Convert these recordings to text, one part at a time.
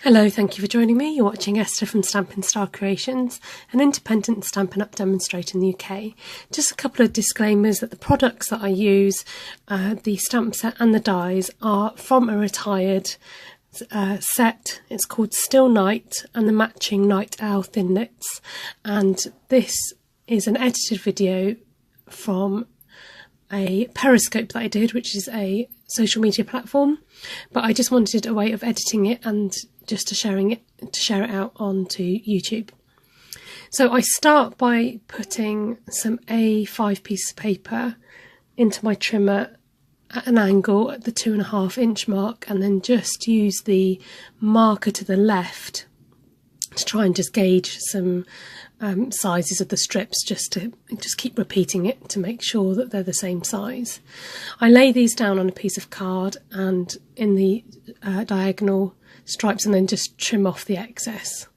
Hello, thank you for joining me. You're watching Esther from Stampin' Star Creations, an independent Stampin' Up demonstrator in the UK. Just a couple of disclaimers that the products that I use, the stamp set and the dies, are from a retired set. It's called Still Night and the matching Night Owl Thinlits, and this is an edited video from a Periscope that I did, which is a social media platform, but I just wanted a way of editing it and just to share it out onto YouTube. So I start by putting some A5 piece of paper into my trimmer at an angle at the 2.5 inch mark, and then just use the marker to the left to try and just gauge some sizes of the strips, just keep repeating it to make sure that they're the same size. I lay these down on a piece of card and in the diagonal stripes, and then just trim off the excess.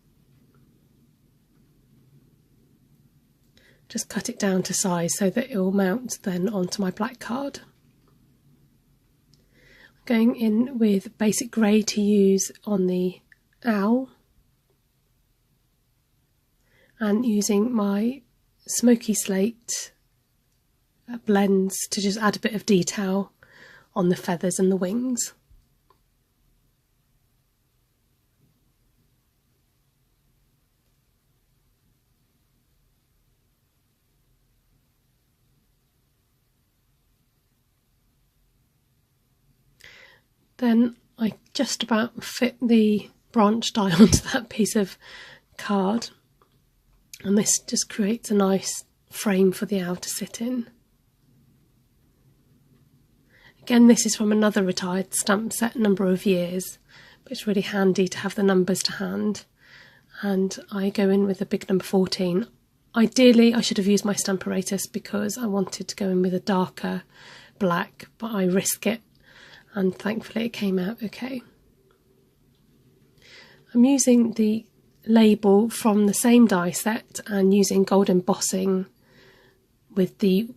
Just cut it down to size so that it will mount then onto my black card. I'm going in with basic grey to use on the owl, and using my Smoky Slate blends to just add a bit of detail on the feathers and the wings. Then I just about fit the branch die onto that piece of card, and this just creates a nice frame for the owl to sit in. Again, this is from another retired stamp set, number of years, but it's really handy to have the numbers to hand. And I go in with a big number 14. Ideally I should have used my Stamparatus because I wanted to go in with a darker black, but I risk it, and thankfully it came out okay. I'm using the label from the same die set and using gold embossing with the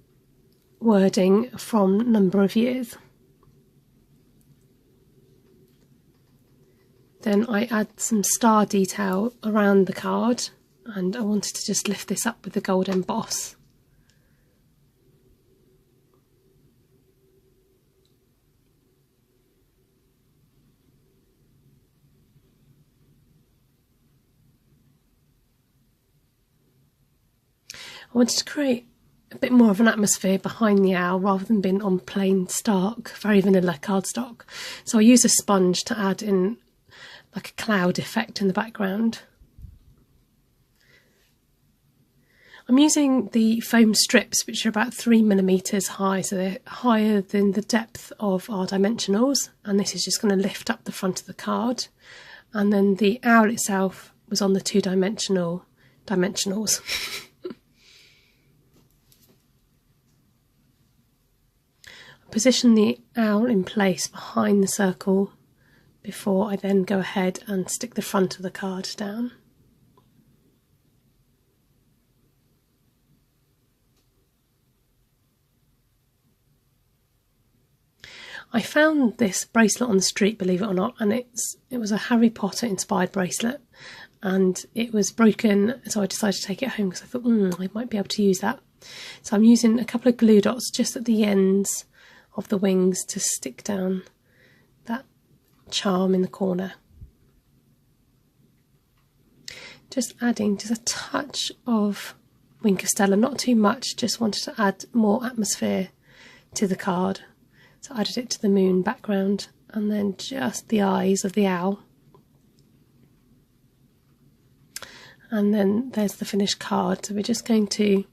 wording from number of years. Then I add some star detail around the card, and I wanted to just lift this up with the gold emboss. I wanted to create a bit more of an atmosphere behind the owl rather than being on plain stark, very vanilla cardstock. So I used a sponge to add in like a cloud effect in the background. I'm using the foam strips, which are about 3mm high, so they're higher than the depth of our dimensionals, and this is just going to lift up the front of the card. And then the owl itself was on the 2-dimensional dimensionals. Position the owl in place behind the circle before I then go ahead and stick the front of the card down. I found this bracelet on the street, believe it or not, and it was a Harry Potter inspired bracelet, and it was broken, so I decided to take it home because I thought I might be able to use that. So I'm using a couple of glue dots just at the ends of the wings to stick down that charm in the corner. Just adding just a touch of Wink of Stella, not too much, just wanted to add more atmosphere to the card. So I added it to the moon background, and then just the eyes of the owl. And then there's the finished card. So we're just going to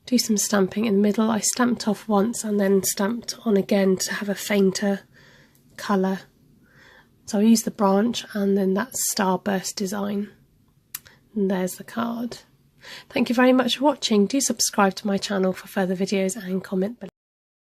do some stamping in the middle. I stamped off once and then stamped on again to have a fainter colour. So I used the branch and then that starburst design. And there's the card. Thank you very much for watching. Do subscribe to my channel for further videos and comment below.